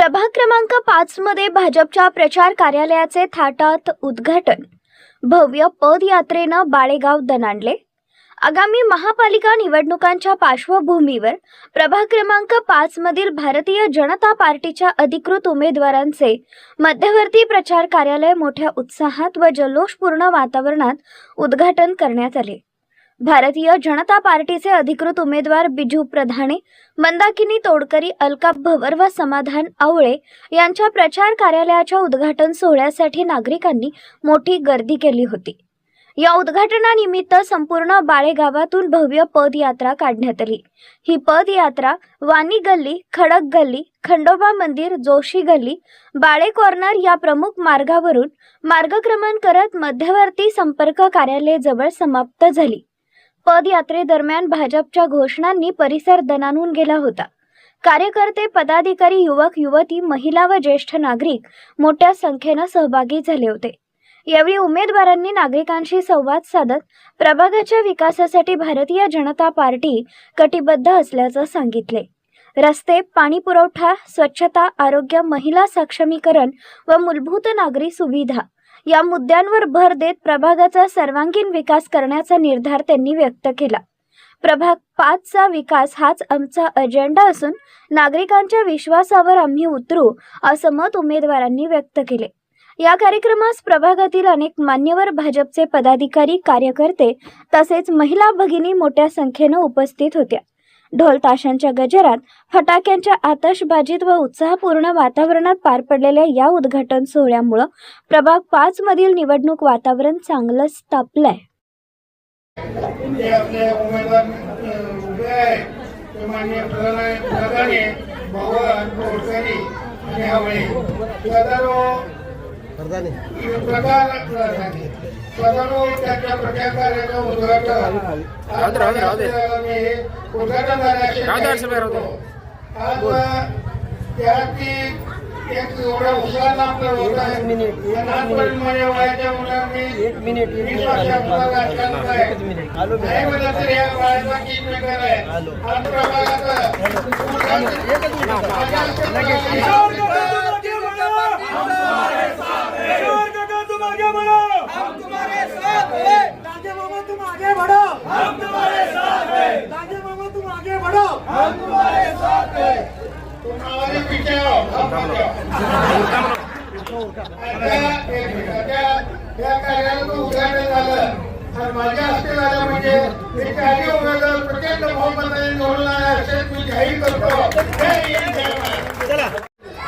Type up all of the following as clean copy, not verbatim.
प्रभाग क्रमांक 5 मध्ये भाजपच्या प्रचार कार्यालयाचे थाटात उद्घाटन। भव्य पदयात्रेनं बाळेगाव दणाणले। आगामी महापालिका निवडणुकांच्या पार्श्वभूमीवर प्रभाग क्रमांक 5 मधील भारतीय जनता पार्टीच्या अधिकृत उमेदवारांचे मध्यवर्ती प्रचार कार्यालय मोठ्या उत्साहात व जल्लोषपूर्ण वातावरणात उद्घाटन करण्यात आले। भारतीय जनता पार्टीचे अधिकृत उमेदवार बिजू प्रधाणे, मंदाकिनी तोडकरी, अलका भवर व समाधान आवळे यांच्या प्रचार कार्यालयाच्या उद्घाटन सोहळ्यासाठी नागरिकांनी मोठी गर्दी केली होती। या उद्घाटनानिमित्त संपूर्ण बाळेगावातून भव्य पदयात्रा काढण्यात आली। ही पदयात्रा वाणी गल्ली, खडक गल्ली, खंडोबा मंदिर, जोशी गल्ली, बाळे कॉर्नर या प्रमुख मार्गावरून मार्गक्रमण करत मध्यवर्ती संपर्क कार्यालय जवळ समाप्त झाली। पदयात्रेदरम्यान भाजपच्या घोषणांनी परिसर दणाणून गेला होता। कार्यकर्ते, पदाधिकारी, युवक, युवती, महिला व ज्येष्ठ नागरिक मोठ्या संख्येने सहभागी झाले होते। यावेळी उमेदवारांनी नागरिकांशी संवाद साधत प्रभागाच्या विकासासाठी भारतीय जनता पार्टी कटिबद्ध असल्याचं सांगितले। रस्ते, पाणी पुरवठा, स्वच्छता, आरोग्य, महिला सक्षमीकरण व मूलभूत नागरी सुविधा या मुद्द्यांवर भर देत प्रभागाचा सर्वांगीण विकास करण्याचा निर्धार त्यांनी व्यक्त केला। प्रभाग 5चा विकास हाच आमचा अजेंडा असून नागरिकांच्या विश्वासावर आम्ही उतरू असं मत उमेदवारांनी व्यक्त केले। या कार्यक्रमास प्रभागातील अनेक मान्यवर भाजपचे पदाधिकारी, कार्यकर्ते तसेच महिला भगिनी मोठ्या संख्येने उपस्थित होत्या। ढोल ताशांच्या गजरात, फटाक्यांच्या आतषबाजीत व उत्साहपूर्ण वातावरणात पार पडलेल्या या उद्घाटन सोहळ्यामुळे प्रभाग 5 मधील निवडणूक वातावरण चांगलंच तापलंय।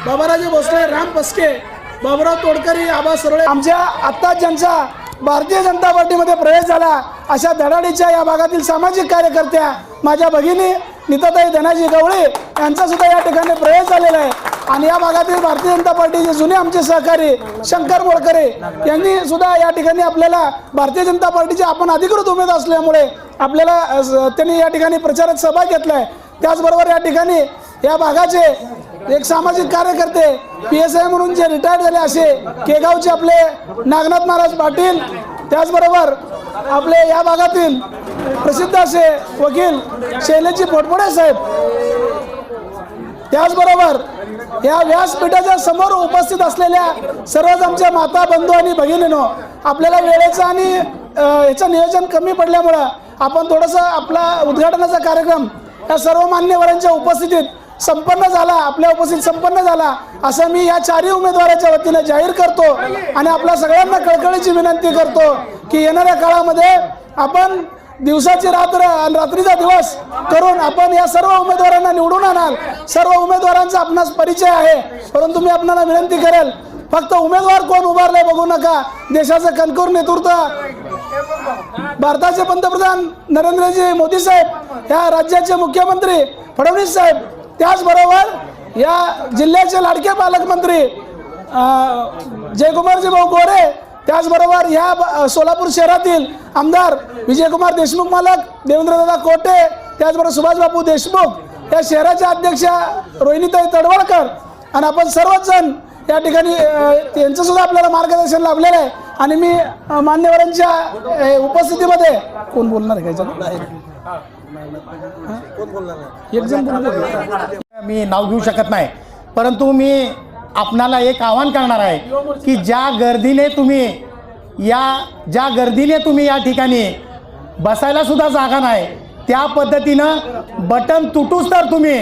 बाबाराजे भोसले, राम पस्के, बाबुराव तोडकरी, आबा सरळे आमच्या आत्ता ज्यांचा भारतीय जनता पार्टीमध्ये प्रवेश झाला अशा धडाडीच्या या भागातील सामाजिक कार्यकर्त्या माझ्या भगिनी नीताताई धनाजी गवळे यांचा सुद्धा या ठिकाणी प्रवेश झालेला आहे। आणि या भागातील भारतीय जनता पार्टीचे जुने आमचे सहकारी शंकर मोळकरे यांनी सुद्धा या ठिकाणी आपल्याला भारतीय जनता पार्टीचे आपण अधिकृत उमेदवार असल्यामुळे आपल्याला त्यांनी या ठिकाणी प्रचारात सहभाग घेतलाय। त्याचबरोबर या ठिकाणी या भागाचे एक सामाजिक कार्यकर्ते PSI म्हणून जे रिटायर्ड झाले असे केगावचे आपले नागनाथ महाराज पाटील, त्याचबरोबर आपले या भागातील प्रसिद्ध असे वकील शैलेजी पोटपोडे साहेब, त्याचबरोबर या व्यासपीठाच्या समोर उपस्थित असलेल्या सर्वच आमच्या माता, बंधू आणि भगिनींनो, आपल्याला वेळेचं आणि याचं नियोजन कमी पडल्यामुळं आपण थोडंसं आपला उद्घाटनाचा कार्यक्रम या सर्व मान्यवरांच्या उपस्थितीत संपन्न झाला, आपल्या उपस्थित संपन्न झाला असं मी या चारही उमेदवाराच्या वतीने जाहीर करतो। आणि आपल्या सगळ्यांना कळकळीची विनंती करतो की येणाऱ्या काळामध्ये आपण दिवसाची रात्र आणि रात्रीचा दिवस करून आपण या सर्व उमेदवारांना निवडून आणाल। सर्व उमेदवारांचा आपणास परिचय आहे, परंतु मी आपल्याला विनंती करेल फक्त उमेदवार कोण उभारले बघू नका, देशाचं कणखर नेतृत्व भारताचे पंतप्रधान नरेंद्रजी मोदी साहेब, या राज्याचे मुख्यमंत्री फडणवीस साहेब, त्याचबरोबर या जिल्ह्याचे लाडके पालकमंत्री जयकुमारजी भाऊ गोरे, त्याचबरोबर या सोलापूर शहरातील आमदार विजयकुमार देशमुख मालक, देवेंद्रदादा कोटे, त्याचबरोबर सुभाषबाबू देशमुख, या शहराच्या अध्यक्षा रोहिणीताई तडवळकर आणि आपण सर्वच जण या ठिकाणी त्यांचं सुद्धा आपल्याला मार्गदर्शन लाभलेलं आहे। आणि मी मान्यवरांच्या उपस्थितीमध्ये कोण बोलणार आहे मी नाव घेऊ शकत नाही, परंतु मी आपणाला एक आवाहन करणार आहे की ज्या गर्दीने तुम्ही या ठिकाणी बसायला सुद्धा जागा नाही, त्या पद्धतीनं बटन तुटूच तर तुम्ही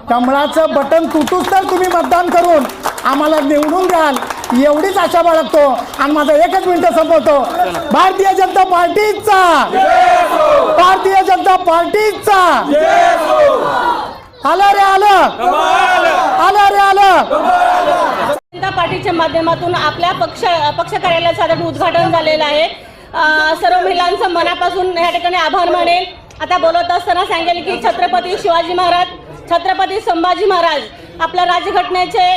कमळाचं बटन तुटूच तर तुम्ही मतदान करून आम्हाला निवडून द्याल, एवढीच आशा बाळगतो आणि माझा एकच मिनिट संपवतो. भारतीय जनता पार्टीचा, भारतीय जनता पार्टीचा. आलं रे आलं, आलं रे आलं. जनता पार्टीच्या माध्यमातून आपल्या पक्ष कार्यालयाचं साधारण उद्घाटन झालेलं आहे. सर्व महिलांचं मनापासून या ठिकाणी आभार मानेल. आता बोलत असताना सांगेल की छत्रपती शिवाजी महाराज, छत्रपती संभाजी महाराज, आपल्या राज्यघटनेचे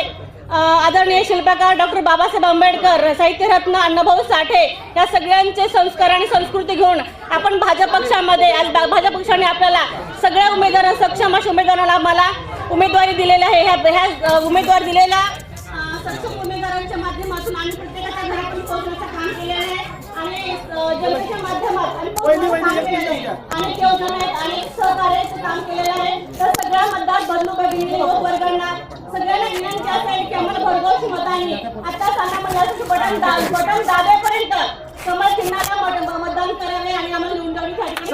आदरणीय शिल्पकार डॉक्टर बाबासाहेब आंबेडकर, साहित्यरत्न अण्णाभाऊ साठे या सगळ्यांचे संस्कार आणि संस्कृती घेऊन आपण भाजप पक्षामध्ये आज भाजप पक्षाने आपल्याला सगळ्या उमेदवारांना, सक्षम अशा उमेदवारांना मला उमेदवारी दिलेली आहे. ह्या उमेदवार दिलेला सक्षम उमेदवारांच्या माध्यमातून आम्ही प्रत्येकाच्या घरापर्यंत पोहोचण्याचं काम केलेलं आहे आणि जनतेच्या माध्यमात अनेक योजना आहेत, अनेक सहकार्याचं काम केलेलं आहे. तर सगळ्या मतदार बंधू भगिनी, युवक वर्गांना सगळ्यांना विनंती असेल की आम्हाला भरघोस मतांनी आता सामना बटन दाबेपर्यंत कमळ चिन्हाला मतदान करावे आणि आम्हाला निवडणुकीसाठी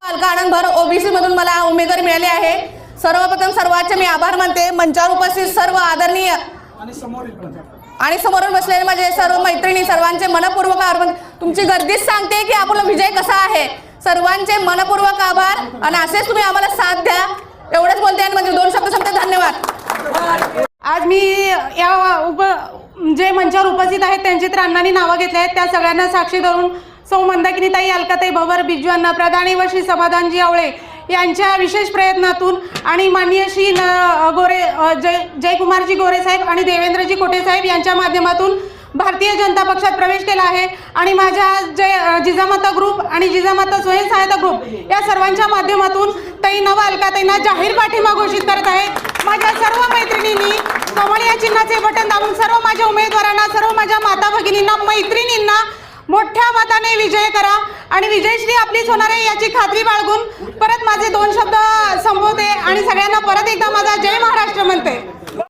पालका आनंद भर ओबीसी मधून मला उमेदवारी मिळाली आहे. सर्वप्रथम सर्वांचे मी आभार मानते. मंचावर उपस्थित सर्व आदरणीय आणि समोरून बसलेले माझे सर्व मैत्रिणी, सर्वांचे मनपूर्वक आभार. तुमची गर्दीच सांगते की आपला विजय कसा आहे. सर्वांचे मनपूर्वक आभार आणि असेच तुम्ही आम्हाला साथ द्या. एवढंच बोलते आणि म्हणजे 2 शब्द संपते. धन्यवाद. आज मी जे मंचावर उपस्थित आहेत त्यांची तर अण्णांनी नावं घेतली आहेत, त्या सगळ्यांना साक्षी धरून सौ मंदाकिनीताई, अलकाताई भवर, बिजू अण्णा प्रधानी व श्री समाधानजी आवळे यांच्या विशेष प्रयत्नातून आणि माननीय श्री जयकुमारजी गोरे साहेब आणि देवेंद्रजी कोटे साहेब यांच्या माध्यमातून भारतीय जनता पक्षात प्रवेश केला आहे आणि माझ्या जिजामाता ग्रुप आणि जिजामाता स्वयंसहायता ग्रुप या सर्वांच्या माध्यमातून ताई नव अलकाताईंना जाहीर पाठिंबा घोषित करत आहे. माझ्या सर्व मैत्रिणींनी कमळ या चिन्हाचे बटन दाबून सर्व माझ्या उमेदवारांना, सर्व माझ्या माता भगिनींना, मैत्रिणींना मोठ्या मताने विजय करा आणि विजयश्री आपलीच होणार आहे याची खात्री बाळगून परत माझे 2 शब्द संपवते आणि सगळ्यांना परत एकदा माझा जय महाराष्ट्र म्हणते.